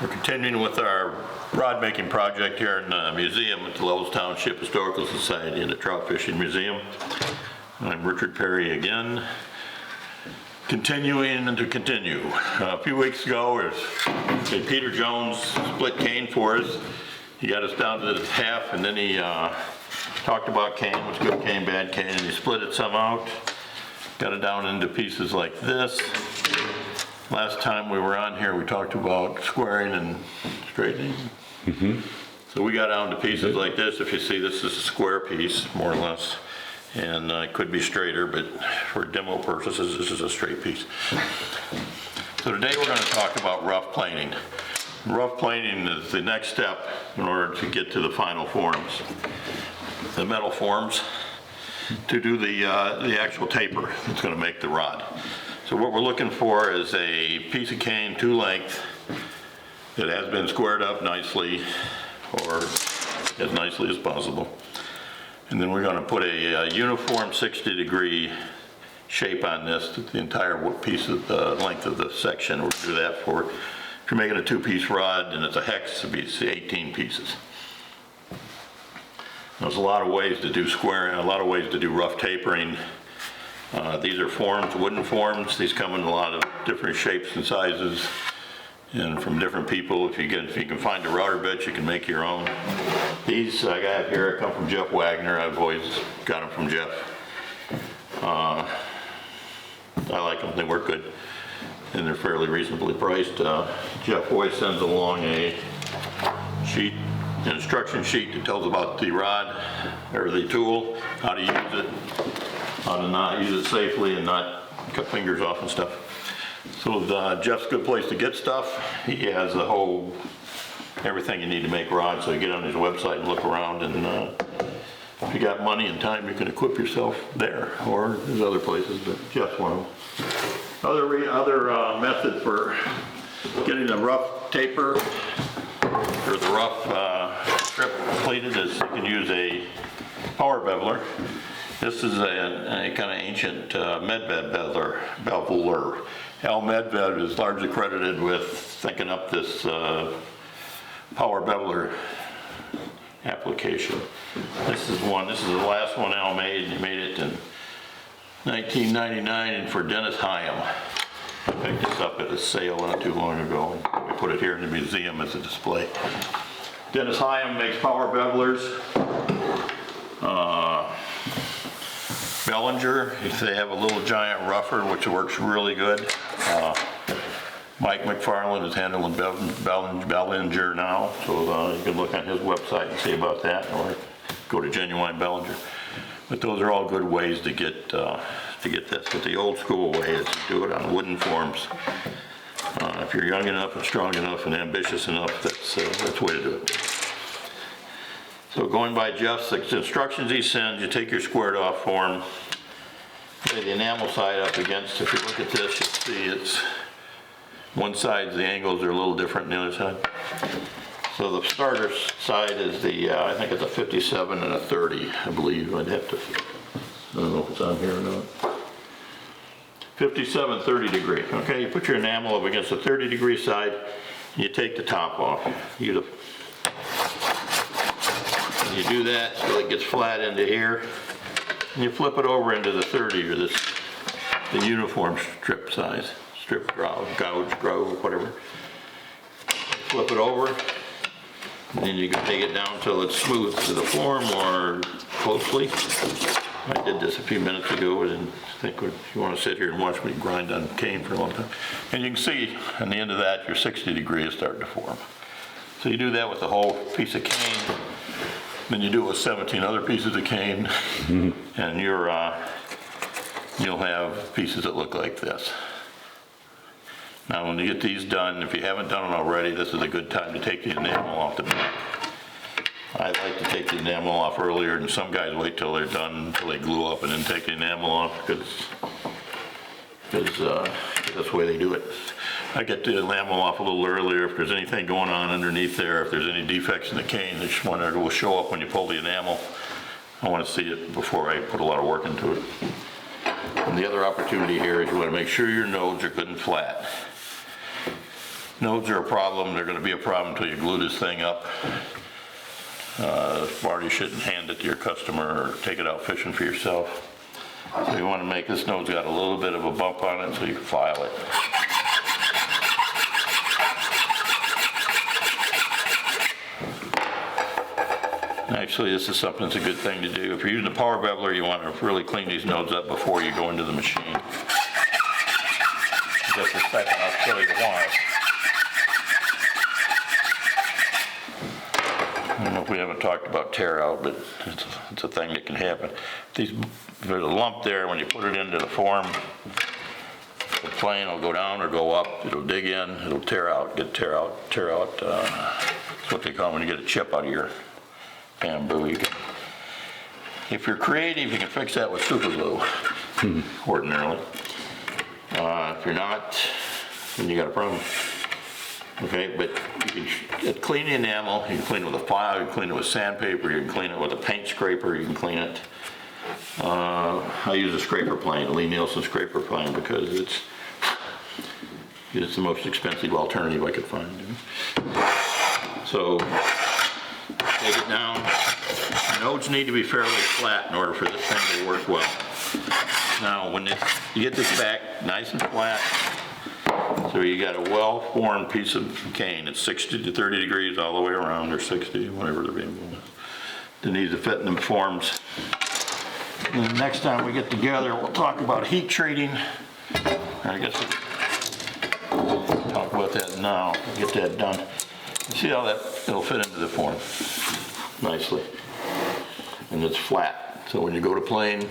We're continuing with our rod making project here in the museum at the Lovells Township Historical Society and the Trout Fishing Museum. I'm Richard Perry again, continuing to continue. A few weeks ago, Peter Jones split cane for us. He got us down to the half, and then he talked about cane, what's good cane, bad cane, and he split it some out. Got it down into pieces like this. Last time we were on here, we talked about squaring and straightening. So we got down to pieces like this. If you see, this is a square piece, more or less. And it could be straighter, but for demo purposes, this is a straight piece. So today we're going to talk about rough planing. Rough planing is the next step in order to get to the final forms, the metal forms, to do the actual taper that's going to make the rod. So what we're looking for is a piece of cane, 2 length, that has been squared up nicely, or as nicely as possible. And then we're going to put a uniform 60-degree shape on this, the entire piece of the length of the section. We'll do that for, if you're making a 2-piece rod and it's a hex, it'd be 18 pieces. There's a lot of ways to do squaring, a lot of ways to do rough tapering. These are forms, wooden forms. These come in a lot of different shapes and sizes, and from different people. If you can find a router bit, you can make your own. These I got here come from Jeff Wagner. I've always got them from Jeff. I like them. They work good, and they're fairly reasonably priced. Jeff always sends along a sheet, an instruction sheet that tells about the rod or the tool, how to use it, how to not use it safely and not cut fingers off and stuff. So Jeff's a good place to get stuff. He has the whole, everything you need to make rods, so you get on his website and look around, and if you got money and time, you can equip yourself there, or there's other places, but Jeff's one of them. Other method for getting a rough taper, or the rough strip completed, is you can use a power beveler. This is a kind of ancient Medved beveler. Al Medved is largely credited with thinking up this power beveler application. This is the last one Al made. He made it in 1999 for Dennis Hyam. I picked this up at a sale not too long ago. We put it here in the museum as a display. Dennis Hyam makes power bevelers. Bellinger, they have a little giant rougher which works really good. Mike McFarland is handling Bellinger now, so you can look on his website and see about that, or go to Genuine Bellinger. But those are all good ways to get this. But the old school way is to do it on wooden forms. If you're young enough and strong enough and ambitious enough, that's the way to do it. So going by Jeff's instructions he sends, you take your squared off form, lay the enamel side up against. If you look at this, you'll see it's one side, the angles are a little different than the other side. So the starter side is I think it's a 57 and a 30, I believe. I don't know if it's on here or not. 57, 30 degree. Okay, you put your enamel up against the 30-degree side, and you take the top off. You do that so it gets flat into here, and you flip it over into the 30, or the uniform strip size, strip gouge, grove, whatever. Flip it over, and then you can take it down till it's smooth to the form or closely. I did this a few minutes ago. I didn't think if you want to sit here and watch me grind on cane for a long time. And you can see on the end of that your 60 degree is starting to form. So you do that with the whole piece of cane. Then you do it with 17 other pieces of cane, and you'll have pieces that look like this. Now when you get these done, if you haven't done it already, this is a good time to take the enamel off the back. I like to take the enamel off earlier, and some guys wait till they're done, until they glue up, and then take the enamel off, because that's the way they do it. I get the enamel off a little earlier if there's anything going on underneath there, if there's any defects in the cane that will show up when you pull the enamel. I want to see it before I put a lot of work into it. And the other opportunity here is you want to make sure your nodes are good and flat. Nodes are a problem. They're going to be a problem until you glue this thing up. Marty shouldn't hand it to your customer or take it out fishing for yourself. So you want to make this node's got a little bit of a bump on it so you can file it. Actually, this is something that's a good thing to do. If you're using a power beveler, you want to really clean these nodes up before you go into the machine. Just a second, I'll show you why. I don't know if we haven't talked about tear out, but it's a thing that can happen. If there's a lump there, when you put it into the form, the plane will go down or go up. It'll dig in, it'll tear out. That's what they call when you get a chip out of your bamboo. If you're creative, you can fix that with super glue, ordinarily. If you're not, then you got a problem. Okay, but you can clean the enamel. You can clean it with a file. You can clean it with sandpaper. You can clean it with a paint scraper. You can clean it. I use a scraper plane, a Lie-Nielsen scraper plane, because it's the most expensive alternative I could find. So take it down. Nodes need to be fairly flat in order for this thing to work well. Now, when you get this back nice and flat, so you got a well-formed piece of cane. It's 60 to 30 degrees all the way around, or 60, whatever the bamboo is. It needs to fit in the forms. And then next time we get together, we'll talk about heat treating. I guess we'll talk about that now. Get that done. See how it'll fit into the form nicely. And it's flat, so when you go to plane,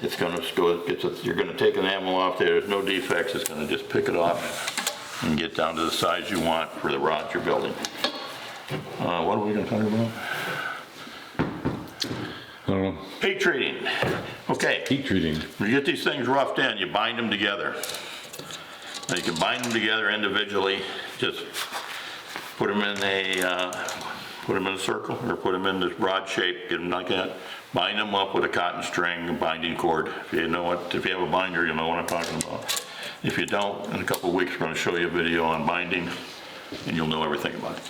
it's going to go. You're going to take an enamel off there. There's no defects. It's going to just pick it off and get down to the size you want for the rod you're building. What are we going to talk about? I don't know. Heat treating. Okay. Heat treating. When you get these things roughed in, you bind them together. Now you can bind them together individually. Just put them in a circle, or put them in this rod shape. Get them like that. Bind them up with a cotton string and binding cord. If you have a binder, you'll know what I'm talking about. If you don't, in a couple of weeks, we're going to show you a video on binding, and you'll know everything about it.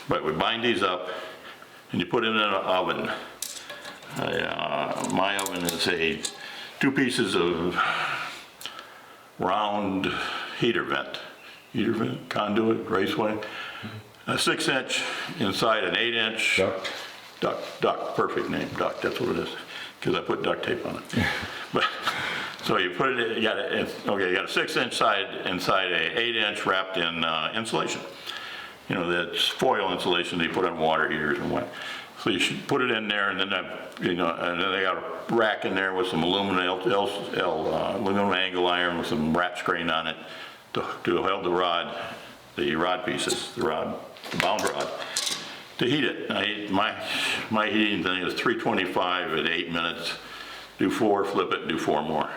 But we bind these up, and you put it in an oven. My oven is 2 pieces of round heater vent, conduit, raceway, a 6-inch inside an 8-inch. Duct, perfect name, duct, that's what it is, because I put duct tape on it. But, so you put it, you got a 6-inch side inside a 8-inch wrapped in insulation. You know, that's foil insulation that you put on water heaters and what. So you should put it in there, and then and then they got a rack in there with some aluminum angle iron with some wrap screen on it to hold the rod pieces, the bound rod, to heat it. My heating thing is 325 at 8 minutes. Do 4, flip it, do 4 more.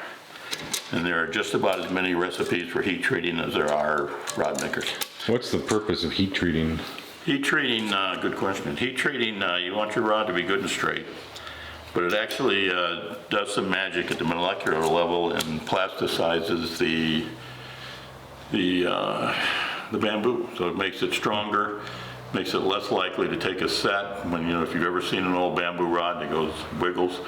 And there are just about as many recipes for heat treating as there are rod makers. What's the purpose of heat treating? Heat treating, good question. Heat treating, you want your rod to be good and straight, but it actually does some magic at the molecular level and plasticizes the bamboo. So it makes it stronger, makes it less likely to take a set. When if you've ever seen an old bamboo rod that wiggles,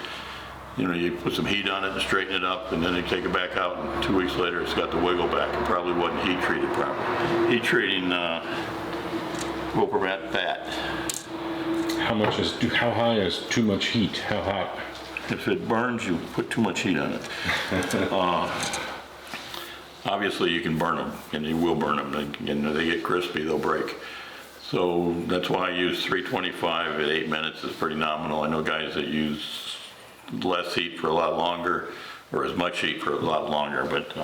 you put some heat on it and straighten it up, and then you take it back out, and 2 weeks later it's got the wiggle back. It probably wasn't heat treated properly. Heat treating will prevent that. How high is too much heat? How hot? If it burns, you put too much heat on it. Obviously, you can burn them, and you will burn them. They get crispy, they'll break. So that's why I use 325 at 8 minutes. Is pretty nominal. I know guys that use less heat for a lot longer, or as much heat for a lot longer. But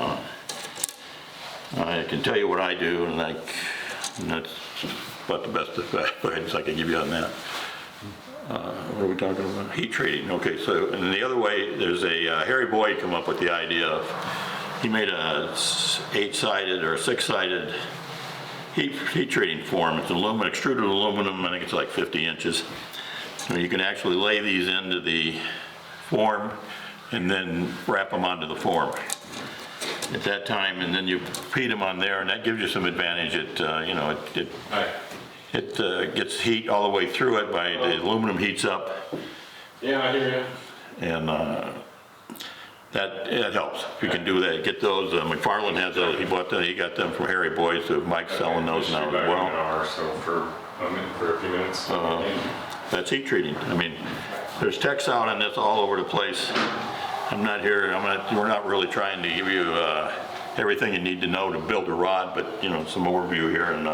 I can tell you what I do, and that's about the best advice I can give you on that. What are we talking about? Heat treating. Okay, so and the other way, there's a Harry Boyd come up with the idea of, he made a 8-sided or a 6-sided heat treating form. It's aluminum, extruded aluminum. I think it's like 50 inches. So you can actually lay these into the form and then wrap them onto the form. at that time, and then you feed them on there, and that gives you some advantage. You know, it gets heat all the way through it by the aluminum heats up, Yeah, I hear you. and that helps. If you can do that, get those. McFarland has those. He got them from Harry Boys. So Mike's selling those now as well. An hour or so for a few minutes. That's heat treating. I mean, there's text out on this all over the place. I'm not here. We're not really trying to give you everything you need to know to build a rod, but you know, some overview here and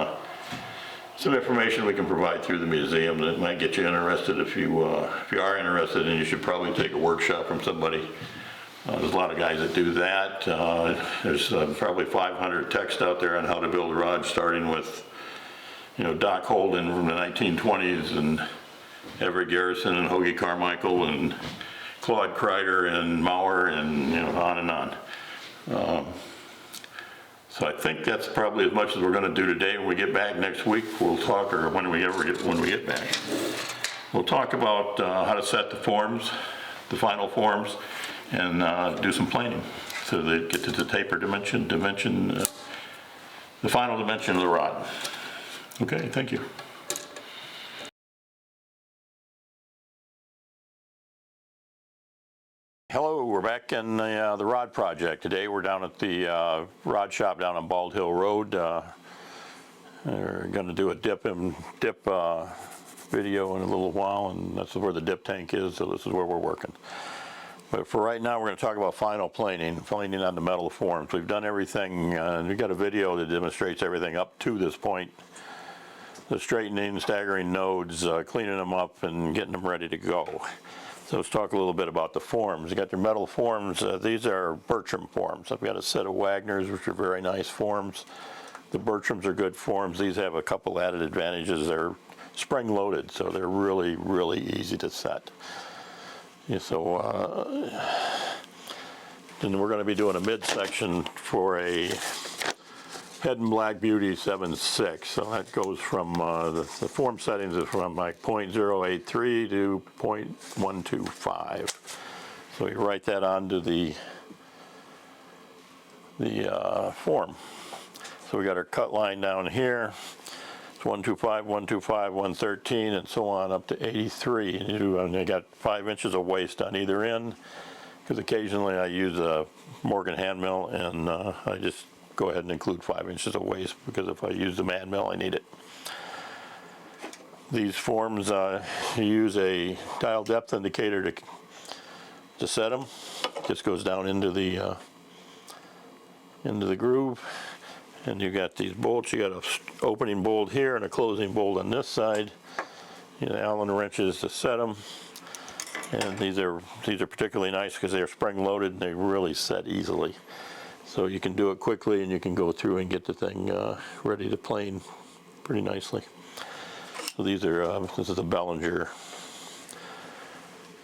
some information we can provide through the museum that might get you interested. If you are interested, and you should probably take a workshop from somebody. There's a lot of guys that do that. There's probably 500 texts out there on how to build a rod, starting with, you know, Doc Holden from the 1920s, and Everett Garrison, and Hoagie Carmichael, and Claude Kreider, and Maurer, and you know, on and on. So I think that's probably as much as we're going to do today. When we get back next week, we'll talk, or when we get back, we'll talk about how to set the forms, the final forms, and do some planing so they get to the taper dimension, the final dimension of the rod. Okay, thank you. Hello, we're back in the rod project. Today we're down at the rod shop down on Bald Hill Road. We're going to do a dip video in a little while, and that's where the dip tank is, so this is where we're working. But for right now, we're going to talk about final planing on the metal forms. We've done everything, we've got a video that demonstrates everything up to this point. The straightening, staggering nodes, cleaning them up, and getting them ready to go. So let's talk a little bit about the forms. You got your metal forms. These are Bertram forms. I've got a set of Wagners, which are very nice forms. The Bertrams are good forms. These have a couple added advantages. They're spring-loaded, so they're really, really easy to set. Yeah, so then we're going to be doing a midsection for a Head and Black Beauty 7.6. So that goes from the form settings is from like 0.083 to 0.125. So you write that onto the form. So we got our cut line down here. It's 125, 125, 113, and so on up to 83. And you got 5 inches of waste on either end, because occasionally I use a Morgan hand mill, and I just go ahead and include 5 inches of waste, because if I use the hand mill, I need it. These forms, you use a dial depth indicator to set them. Just goes down into the groove. And you got these bolts. You got an opening bolt here and a closing bolt on this side. You know, Allen wrenches to set them. And these are particularly nice because they're spring loaded and they really set easily. So you can do it quickly, and you can go through and get the thing ready to plane pretty nicely. So these are this is a Bellinger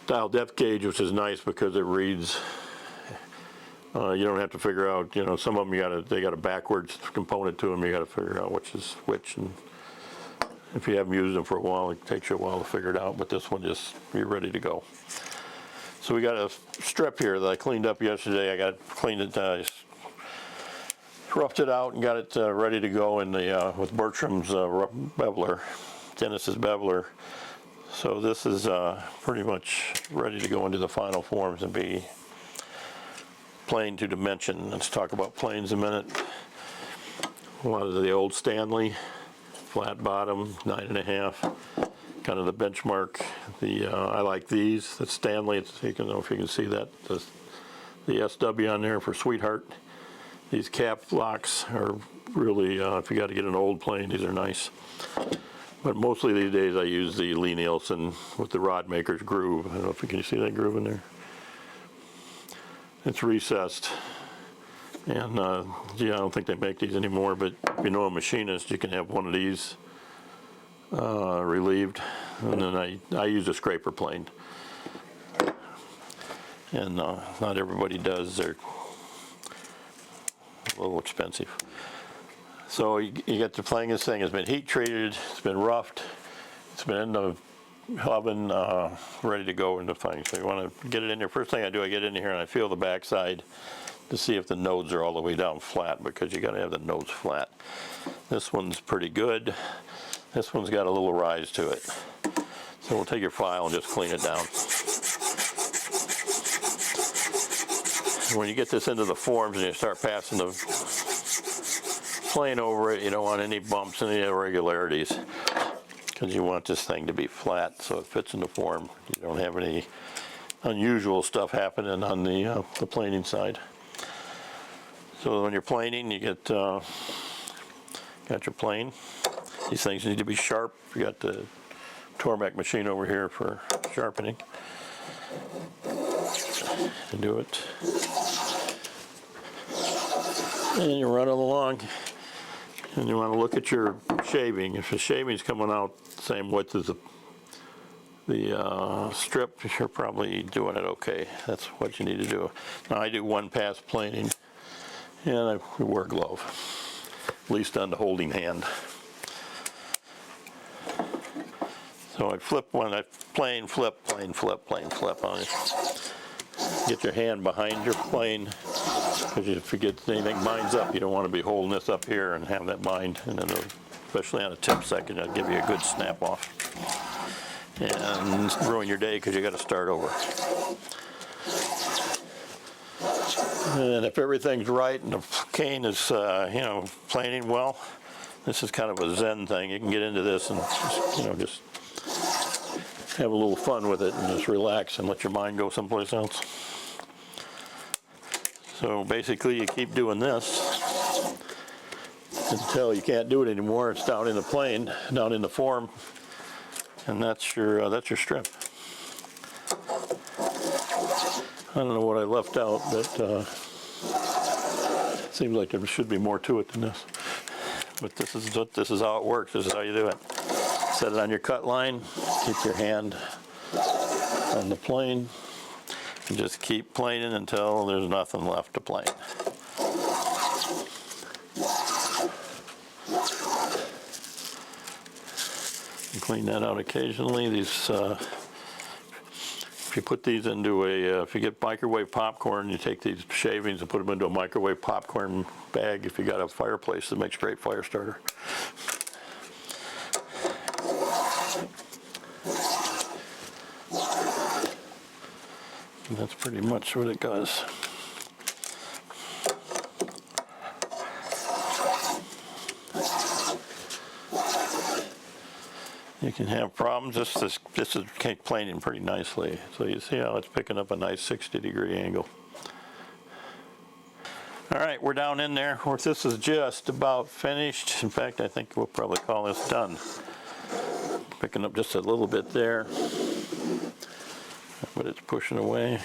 dial depth gauge, which is nice because it reads. You don't have to figure out, you know, some of them they got a backwards component to them. You got to figure out which is which, and if you haven't used them for a while, it takes you a while to figure it out. But this one, just you're ready to go. So we got a strip here that I cleaned up yesterday. I got cleaned it, roughed it out, and got it ready to go in the with Bertram's beveler, Dennis's beveler. So this is pretty much ready to go into the final forms and be plane to dimension. Let's talk about planes a minute. A lot of the old Stanley, flat bottom, 9.5, kind of the benchmark. I like these. The Stanley. I don't know if you can see that. The SW on there for Sweetheart. These cap locks are really, if you got to get an old plane, these are nice. But mostly these days I use the Lee Nielsen with the Rod Maker's groove. I don't know if you can see that groove in there. It's recessed, and yeah, I don't think they make these anymore, but if you know a machinist, you can have one of these relieved, and then I use a scraper plane, and not everybody does. They're a little expensive. So you get to playing this thing. It's been heat treated, it's been roughed, it's been oven ready to go in the thing. So you want to get it in there. First thing I do, I get in here and I feel the backside to see if the nodes are all the way down flat, because you got to have the nodes flat. This one's pretty good. This one's got a little rise to it. So we'll take your file and just clean it down. When you get this into the forms and you start passing the plane over it, you don't want any bumps, any irregularities, because you want this thing to be flat so it fits in the form. You don't have any unusual stuff happening on the planing side. So when you're planing, you got your plane. These things need to be sharp. You got the Tormek machine over here for sharpening. And do it. And you run it along. And you want to look at your shaving. If the shaving's coming out the same width as the strip, you're probably doing it okay. That's what you need to do. Now I do one pass planing, and I wear a glove, at least on the holding hand. So I flip when I plane, flip, plane, flip, plane, flip on it. Get your hand behind your plane, because if you get anything binds up, you don't want to be holding this up here and have that bind, and then especially on a tip second, it'll give you a good snap off and ruin your day because you got to start over. And if everything's right and the cane is planing well, this is kind of a zen thing. You can get into this and just have a little fun with it and just relax and let your mind go someplace else. So basically you keep doing this until you can't do it anymore. It's down in the plane, down in the form, and that's your strip. I don't know what I left out, but it seems like there should be more to it than this. But this is how it works. This is how you do it. Set it on your cut line, keep your hand on the plane, and just keep planing until there's nothing left to plane. And clean that out occasionally. These, if you put these into if you get microwave popcorn, you take these shavings and put them into a microwave popcorn bag. If you got a fireplace, that makes a great fire starter. And that's pretty much what it does. You can have problems. This is planing pretty nicely. So you see how it's picking up a nice 60-degree angle. All right, we're down in there. This is just about finished. In fact, I think we'll probably call this done. Picking up just a little bit there, but it's pushing away.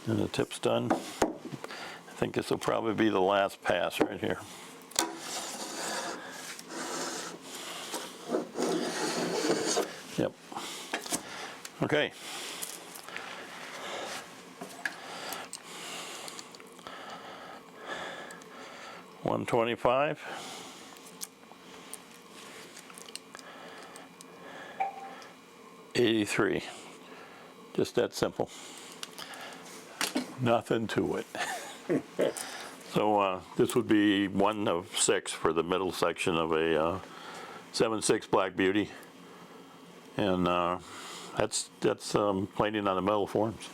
And the tip's done. I think this will probably be the last pass right here. Yep. Okay. $125. $83. Just that simple. Nothing to it. So this would be 1 of 6 for the middle section of a 7.6 Black Beauty, and that's planing on the metal forms.